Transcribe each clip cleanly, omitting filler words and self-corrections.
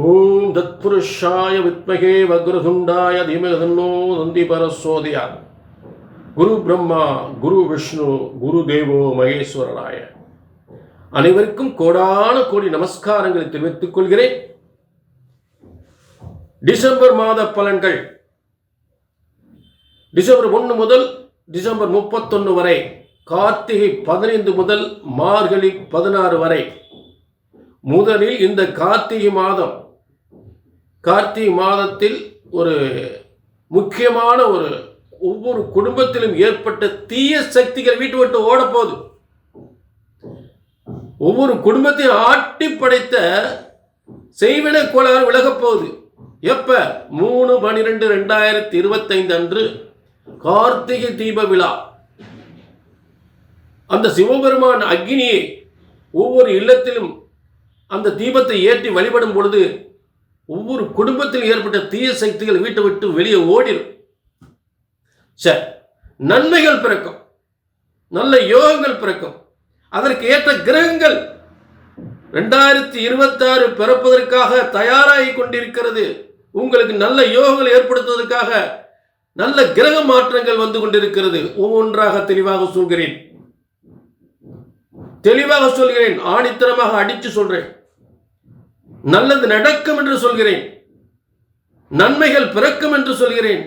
ஓம் தத்புருஷாய வித்மகே வக்ரதுண்டாய தீமஹி தன்னோ தந்தி பரசோதயாத். குரு பிரம்மா, குரு விஷ்ணு, குரு தேவோ மகேஸ்வரனாய. அனைவருக்கும் கோடான கோடி நமஸ்காரங்களை தெரிவித்துக் கொள்கிறேன். டிசம்பர் மாத பலன்கள் டிசம்பர் 1 முதல் டிசம்பர் 31 வரை, கார்த்திகை 15 முதல் மார்கழி 16 வரை. முதலில் இந்த கார்த்திகை மாதத்தில் ஒரு முக்கியமான ஒவ்வொரு குடும்பத்திலும் ஏற்பட்ட தீய சக்திகள் வீட்டு விட்டு ஓட போகுது. ஒவ்வொரு குடும்பத்தையும் ஆட்டி படைத்த செய்வின கோளாறு விலகப் போகுது. எப்ப? 3/12/2025 அன்று கார்த்திகை தீப விழா. அந்த சிவபெருமான் அக்னியை ஒவ்வொரு இல்லத்திலும் அந்த தீபத்தை ஏற்றி வழிபடும் பொழுது ஒவ்வொரு குடும்பத்தில் ஏற்பட்ட தீய சக்திகள் வீட்டை விட்டு வெளியே ஓடிடும். சரி, நன்மைகள் பிறக்கும், நல்ல யோகங்கள் பிறக்கும். அதற்கு ஏற்ற கிரகங்கள் 2026 பிறப்பதற்காக தயாராகி கொண்டிருக்கிறது. உங்களுக்கு நல்ல யோகங்கள் ஏற்படுத்துவதற்காக நல்ல கிரக மாற்றங்கள் வந்து கொண்டிருக்கிறது. ஒவ்வொன்றாக தெளிவாக சொல்கிறேன், ஆணித்தரமாக அடித்து சொல்றேன். நல்லது நடக்கும் என்று சொல்கிறேன், நன்மைகள் பிறக்கும் என்று சொல்கிறேன்.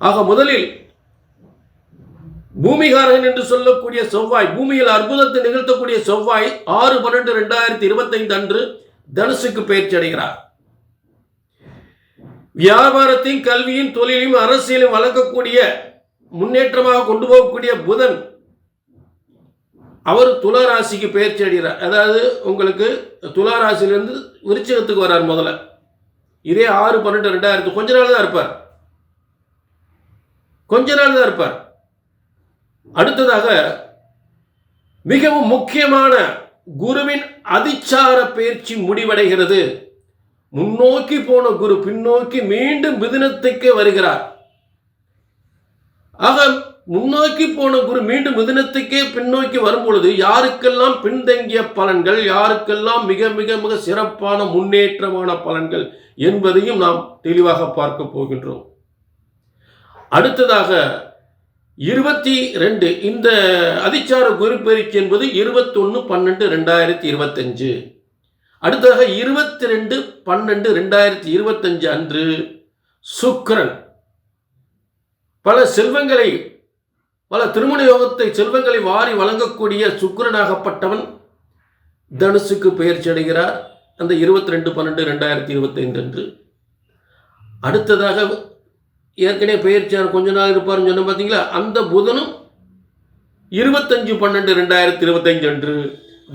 ஆக முதலில் பூமிகாரகன் என்று சொல்லக்கூடிய செவ்வாய், பூமியில் அற்புதத்தை நிகழ்த்தக்கூடிய செவ்வாய் 6/12/2025 அன்று தனுசுக்கு பயிற்சி அடைகிறார். வியாபாரத்தையும் கல்வியும் தொழிலையும் அரசியலும் வளர்க்கக்கூடிய முன்னேற்றமாக கொண்டு போகக்கூடிய புதன் அவர் துலா ராசிக்கு பயிற்சி அடைகிறார். அதாவது உங்களுக்கு துலா ராசியிலிருந்து விருச்சிகத்துக்கு வர்றார். முதல்ல இதே 6/12/2000 கொஞ்ச நாள் தான் இருப்பார். அடுத்ததாக மிகவும் முக்கியமான குருவின் அதிச்சார பயிற்சி முடிவடைகிறது. முன்னோக்கி போன குரு பின்னோக்கி மீண்டும் மிதுனத்துக்கே வருகிறார். ஆக முன்னோக்கி போன குரு மீண்டும் மிதுனத்துக்கே பின்னோக்கி வரும் பொழுது யாருக்கெல்லாம் பின்தங்கிய பலன்கள், யாருக்கெல்லாம் மிக மிக மிக சிறப்பான முன்னேற்றமான பலன்கள் என்பதையும் நாம் தெளிவாக பார்க்க போகின்றோம். அடுத்ததாக 22 இந்த அதிச்சார குரு பயிற்சி என்பது 21/12/2025. அடுத்ததாக 22/12/2025 அன்று சுக்கிரன் பல திருமண யோகத்தை செல்வங்களை வாரி வழங்கக்கூடிய சுக்கிரனாகப்பட்டவன் தனுசுக்கு பெயர்ச்சி அடைகிறார் அந்த 22/12/2025 அன்று. அடுத்ததாக ஏற்கனவே பெயர்ச்சியார் கொஞ்ச நாள் இருப்பாருன்னு சொன்ன பார்த்தீங்களா, அந்த புதனும் 25/12/2025 அன்று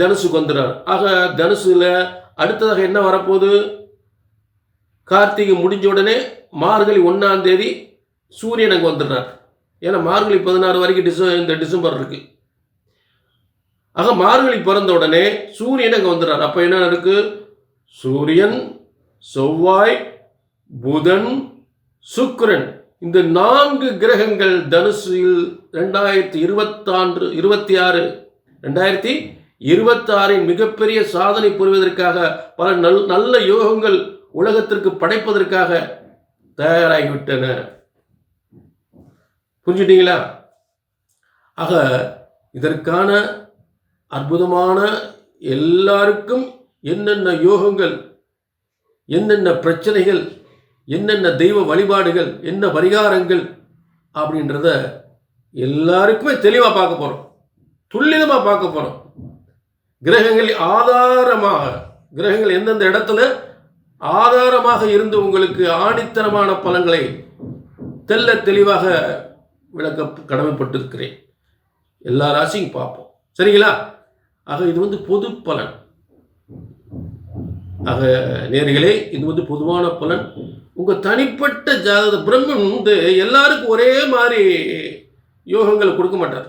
தனுசுக்கு வந்துடுறார். ஆக தனுசுல அடுத்ததாக என்ன வரப்போகுது? கார்த்திகை முடிஞ்ச உடனே மார்கழி 1ஆம் தேதி சூரியன் அங்கே வந்துடுறார். ஏன்னா மார்கழி 16 வரைக்கும் இந்த டிசம்பர் இருக்கு. ஆக மார்கழி பிறந்த உடனே சூரியன் அங்கே வந்துடுறார். அப்போ என்ன இருக்கு? சூரியன், செவ்வாய், புதன், சுக்கிரன், இந்த 4 கிரகங்கள் தனுசில் 2026 மிகப்பெரிய சாதனை புரிவதற்காக பல நல்ல யோகங்கள் உலகத்திற்கு படைப்பதற்காக தயாராகிவிட்டன. புரிஞ்சுட்டீங்களா? ஆக இதற்கான அற்புதமான எல்லாருக்கும் என்னென்ன யோகங்கள், என்னென்ன பிரச்சனைகள், என்னென்ன தெய்வ வழிபாடுகள், என்ன பரிகாரங்கள் அப்படின்றத எல்லாருக்குமே தெளிவாக பார்க்க போகிறோம், துல்லியமாக பார்க்க போகிறோம். கிரகங்கள் எந்தெந்த இடத்துல ஆதாரமாக இருந்து உங்களுக்கு ஆணித்தரமான பலன்களை தெல்ல தெளிவாக விளக்க கடமைப்பட்டிருக்கிறேன். எல்லா ராசியும் பார்ப்போம், சரிங்களா? ஆக இது பொது பலன். ஆக நேர்களே, இது பொதுவான பலன். உங்கள் தனிப்பட்ட ஜாதக பிரம்மன் எல்லாருக்கும் ஒரே மாதிரி யோகங்களை கொடுக்க மாட்டார்.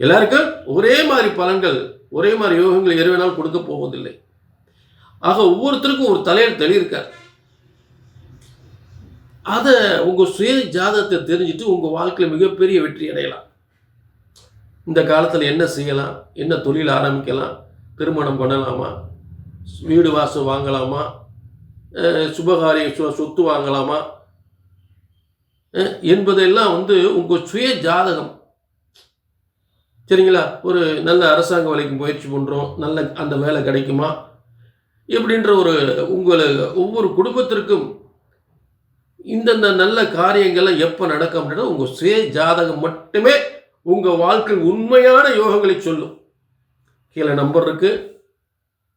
எல்லாருக்கும் ஒரே மாதிரி பலன்கள், ஒரே மாதிரி யோகங்கள் எதுவேனாலும் கொடுக்க போவதில்லை. ஆக ஒவ்வொருத்தருக்கும் ஒரு தலையில் தெளியிருக்கார். அதை உங்கள் சுய ஜாதகத்தை தெரிஞ்சுட்டு உங்கள் வாழ்க்கையில் மிகப்பெரிய வெற்றி அடையலாம். இந்த காலத்தில் என்ன செய்யலாம், என்ன தொழில் ஆரம்பிக்கலாம், திருமணம் பண்ணலாமா, வீடு வாசல் வாங்கலாமா, சுபகாரிய சொத்து வாங்கலாமா என்பதெல்லாம் உங்கள் சுய ஜாதகம். சரிங்களா? ஒரு நல்ல அரசாங்க வேலைக்கு முயற்சி பண்ணுறோம், நல்ல அந்த வேலை கிடைக்குமா எப்படின்ற ஒவ்வொரு குடும்பத்திற்கும் இந்தந்த நல்ல காரியங்கள்லாம் எப்போ நடக்கும் அப்படின்னா உங்கள் சுய ஜாதகம் மட்டுமே உங்கள் வாழ்க்கை உண்மையான யோகங்களை சொல்லும். கீழே நம்பர் இருக்குது,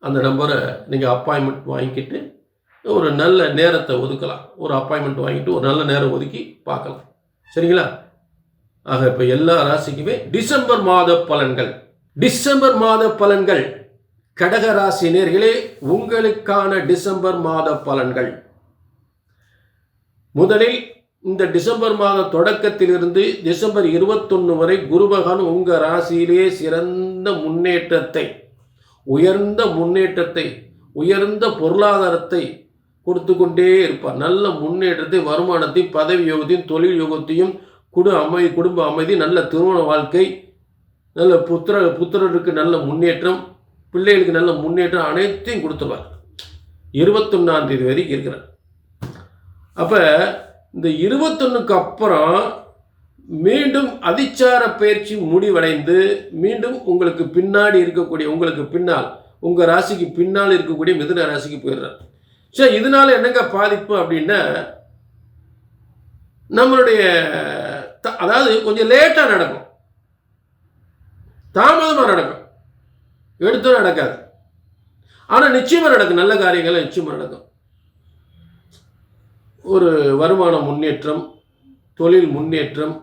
அந்த நம்பரை நீங்கள் அப்பாயின்மெண்ட் வாங்கிக்கிட்டு ஒரு நல்ல நேரத்தை ஒதுக்கலாம். ஒரு அப்பாயின்மெண்ட் வாங்கிட்டு ஒரு நல்ல நேரம் ஒதுக்கி பார்க்கலாம். சரிங்களா? ஆக இப்போ எல்லா ராசிக்குமே டிசம்பர் மாத பலன்கள் கடக ராசி நேயர்களே, உங்களுக்கான டிசம்பர் மாத பலன்கள். முதலில் இந்த டிசம்பர் மாத தொடக்கத்திலிருந்து டிசம்பர் 21 வரை குரு பகவான் உங்கள் ராசியிலே சிறந்த முன்னேற்றத்தை, உயர்ந்த பொருளாதாரத்தை கொடுத்து கொண்டே இருப்பார். நல்ல முன்னேற்றத்தை, வருமானத்தையும், பதவி யோகத்தையும், தொழில் யோகத்தையும், குடும்ப அமைதி, நல்ல திருமண வாழ்க்கை, நல்ல புத்திரருக்கு நல்ல முன்னேற்றம், பிள்ளைகளுக்கு நல்ல முன்னேற்றம் அனைத்தையும் கொடுத்துருவார். 21ஆம் தேதி வரைக்கும் இருக்கிறார். அப்போ இந்த 21க்கு அப்புறம் மீண்டும் அதிச்சார பயிற்சி முடிவடைந்து மீண்டும் உங்களுக்கு பின்னால் உங்கள் ராசிக்கு பின்னால் இருக்கக்கூடிய மிதுன ராசிக்கு போயிடுறார். சரி, இதனால என்னங்க பாதிப்பு அப்படின்னா, நம்மளுடைய அதாவது கொஞ்சம் லேட்டாக நடக்கும், தாமதமாக நடக்கும், எடுத்து நடக்காது. ஆனால் நிச்சயமாக நடக்கும், நல்ல காரியங்கள் நிச்சயமாக நடக்கும். ஒரு வருமான முன்னேற்றம், தொழில் முன்னேற்றம்,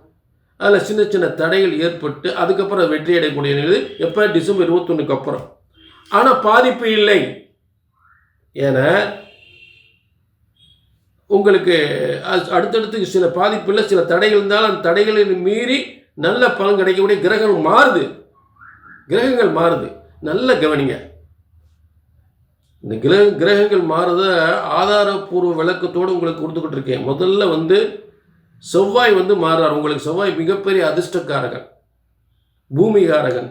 அதில் சின்ன சின்ன தடைகள் ஏற்பட்டு அதுக்கப்புறம் வெற்றி அடையக்கூடிய நிலை எப்போ? டிசம்பர் 21க்கு அப்புறம். ஆனால் பாதிப்பு இல்லை. ஏன்னா உங்களுக்கு அடுத்தடுத்து சில பாதிப்பு இல்லை, சில தடைகள் இருந்தாலும் அந்த தடைகளை மீறி நல்ல பலன் கிடைக்கக்கூடிய கிரகங்கள் மாறுது. நல்ல கவனிங்க. இந்த கிரகங்கள் மாறுத ஆதாரப்பூர்வ விளக்கத்தோடு உங்களுக்கு கொடுத்துக்கிட்டு இருக்கேன். முதல்ல செவ்வாய் மாறுறார். உங்களுக்கு செவ்வாய் மிகப்பெரிய அதிர்ஷ்டக்காரகன், பூமிகாரகன்,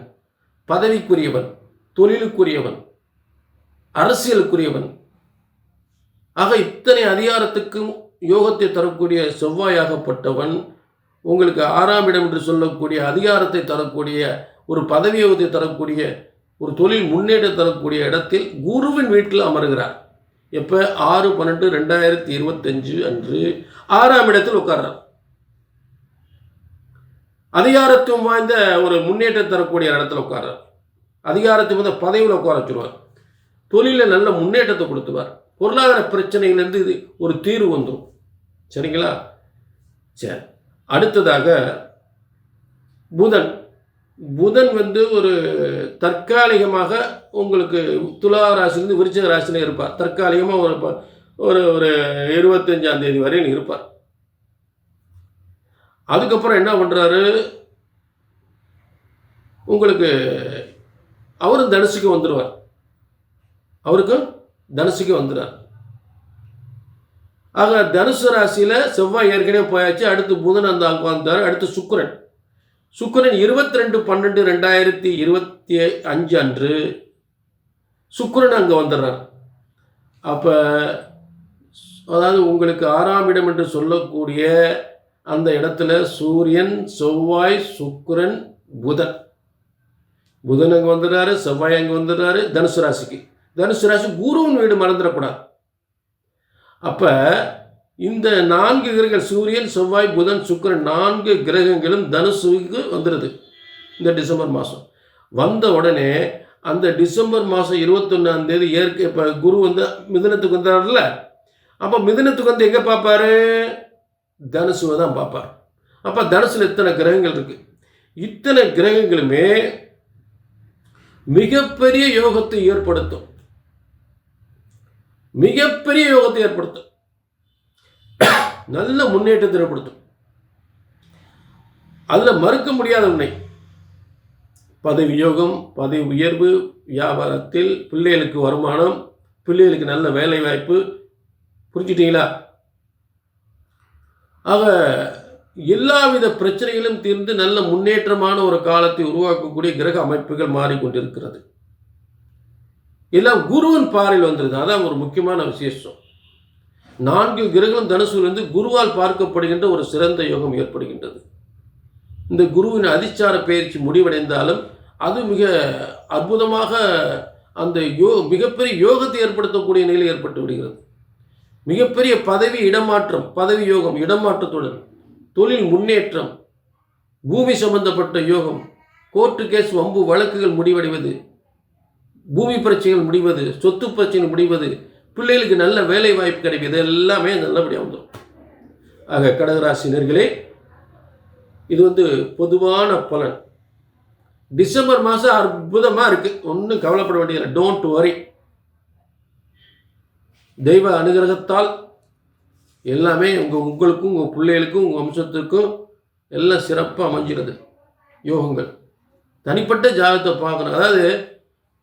பதவிக்குரியவன், தொழிலுக்குரியவன், அரசியலுக்குரியவன். ஆக இத்தனை அதிகாரத்துக்கும் யோகத்தை தரக்கூடிய செவ்வாயாகப்பட்டவன் உங்களுக்கு 6ஆம் இடம் என்று சொல்லக்கூடிய அதிகாரத்தை தரக்கூடிய, ஒரு பதவி யோகத்தை தரக்கூடிய, ஒரு தொழில் முன்னேற்றம் தரக்கூடிய இடத்தில் குருவின் வீட்டில் அமர்கிறார். எப்போ? 6/12/2025 அன்று 6ஆம் இடத்தில் உட்கார்றார். அதிகாரத்துவம் வாய்ந்த ஒரு முன்னேற்றம் தரக்கூடிய இடத்துல உட்கார்றார். அதிகாரத்துவம் வாய்ந்த பதவியில் உட்கார வச்சுருவார். தொழிலில் நல்ல முன்னேற்றத்தை கொடுத்துவார். பொருளாதார பிரச்சனையிலேருந்து இது ஒரு தீர்வு வந்துடும். சரிங்களா? சரி, அடுத்ததாக புதன் ஒரு தற்காலிகமாக உங்களுக்கு துலா ராசியிலிருந்து விருச்சிக ராசியில் இருப்பார். தற்காலிகமாக ஒரு 25ஆம் தேதி வரையில் இருப்பார். அதுக்கப்புறம் என்ன பண்ணுறாரு? உங்களுக்கு அவரும் தனுசுக்கு வந்துடுவார். ஆக தனுசு ராசியில் செவ்வாய் ஏற்கனவே போயாச்சு. அடுத்து புதன் அங்கே வந்தார். அடுத்து சுக்கிரன் 22/12/2025 அன்று சுக்கிரன் அங்கே வந்துடுறார். அப்போ அதாவது உங்களுக்கு 6ஆம் இடம் என்று சொல்லக்கூடிய அந்த இடத்துல சூரியன், செவ்வாய், சுக்கிரன், புதன் அங்கே வந்துடுறாரு, செவ்வாய் அங்கே வந்துடுறாரு. தனுசு ராசி குருவின் வீடு மறந்துடக்கூடாது. அப்போ இந்த 4 கிரகங்கள் சூரியன், செவ்வாய், புதன், சுக்கிரன் 4 கிரகங்களும் தனுசுக்கு வந்துடுது இந்த டிசம்பர் மாதம். வந்த உடனே அந்த டிசம்பர் மாதம் 21ஆம் தேதி இப்போ குரு மிதுனத்துக்கு வந்தார்ல. அப்போ மிதுனத்துக்கு எங்கே பார்ப்பாரு? தனுசுவை தான் பார்ப்பார். அப்போ தனுசில் இத்தனை கிரகங்கள் இருக்குது. இத்தனை கிரகங்களுமே மிகப்பெரிய யோகத்தை ஏற்படுத்தும். நல்ல முன்னேற்றத்தை ஏற்படுத்தும். அதில் மறுக்க முடியாத உண்மை. பதவி யோகம், பதவி உயர்வு, வியாபாரத்தில் பிள்ளைகளுக்கு வருமானம், பிள்ளைகளுக்கு நல்ல வேலை வாய்ப்பு. புரிஞ்சுட்டீங்களா? ஆக எல்லாவித பிரச்சனைகளும் தீர்ந்து நல்ல முன்னேற்றமான ஒரு காலத்தை உருவாக்கக்கூடிய கிரக அமைப்புகள் மாறிக்கொண்டிருக்கிறது. எல்லாம் குருவின் பார்வையில் வந்துடுது. அதான் ஒரு முக்கியமான விசேஷம். 4 கிரகங்களும் தனுசுலேருந்து குருவால் பார்க்கப்படுகின்ற ஒரு சிறந்த யோகம் ஏற்படுகின்றது. இந்த குருவின் அதிச்சார பயிற்சி முடிவடைந்தாலும் அது மிக அற்புதமாக அந்த மிகப்பெரிய யோகத்தை ஏற்படுத்தக்கூடிய நிலை ஏற்பட்டு விடுகிறது. மிகப்பெரிய பதவி இடமாற்றம், பதவி யோகம் இடமாற்றத்துடன் தொழில் முன்னேற்றம், பூமி சம்பந்தப்பட்ட யோகம், கோர்ட்டு கேஸ் வம்பு வழக்குகள் முடிவடைவது, பூமி பிரச்சனைகள் முடிவது, சொத்து பிரச்சனை முடிவது, பிள்ளைகளுக்கு நல்ல வேலை வாய்ப்பு கிடைக்கும், எல்லாமே நல்லபடியாக வந்துடும். ஆக கடகராசினர்களே, இது பொதுவான பலன். டிசம்பர் மாதம் அற்புதமாக இருக்குது, ஒன்றும் கவலைப்பட வேண்டியதில்லை. Don't worry. தெய்வ அனுகிரகத்தால் எல்லாமே உங்களுக்கும் உங்கள் பிள்ளைகளுக்கும் உங்கள் வம்சத்துக்கும் எல்லாம் சிறப்பாக அமைஞ்சிருது. யோகங்கள் தனிப்பட்ட ஜாதகத்தை பார்க்கணும். அதாவது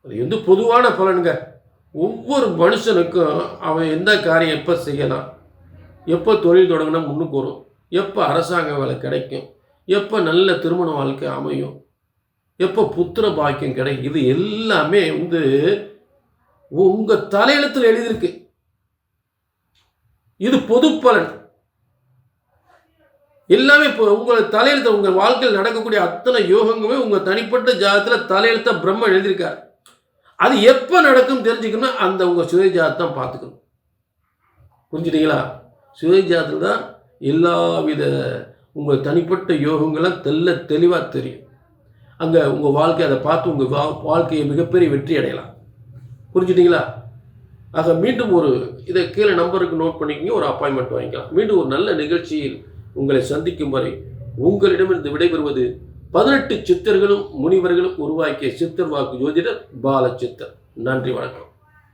அது பொதுவான பலனுங்க. ஒவ்வொரு மனுஷனுக்கும் அவன் எந்த காரியம் எப்போ செய்யலாம், எப்போ தொழில் தொடங்கினா முன்னுக்கு வரும், எப்போ அரசாங்க வேலை கிடைக்கும், எப்போ நல்ல திருமண வாழ்க்கை அமையும், எப்போ புத்திர பாக்கியம் கிடைக்கும், இது எல்லாமே உங்கள் தலையெழுத்தில் எழுதியிருக்கு. இது பொது பலன். எல்லாமே இப்போ உங்கள் தலையெழுத்து, உங்கள் வாழ்க்கையில் நடக்கக்கூடிய அத்தனை யோகங்களுமே உங்கள் தனிப்பட்ட ஜாதகத்தில் தலையெழுத்த பிரம்ம எழுதியிருக்கார். அது எப்போ நடக்கும் தெரிஞ்சுக்கணும், அந்த உங்கள் சுய ஜாதகம் பார்த்துக்கணும். புரிஞ்சுட்டீங்களா? சுய ஜாதகத்தில் தான் எல்லாவித உங்கள் தனிப்பட்ட யோகங்களும் தெளிவாக தெரியும். அங்கே உங்கள் வாழ்க்கை அதை பார்த்து உங்கள் வாழ்க்கையை மிகப்பெரிய வெற்றி அடையலாம். புரிஞ்சுட்டீங்களா? ஆக மீண்டும் இதை கீழே நம்பருக்கு நோட் பண்ணிக்கிங்க, ஒரு அப்பாயின்மெண்ட் வாங்கிக்கலாம். மீண்டும் ஒரு நல்ல நிகழ்ச்சியில் உங்களை சந்திக்கும் வரை உங்களிடமிருந்து விடைபெறுவது 18 சித்தர்களும் முனிவர்களும் உருவாக்கிய சித்தர் வாக்கு ஜோதிடர் பாலச்சித்தர். நன்றி, வணக்கம்.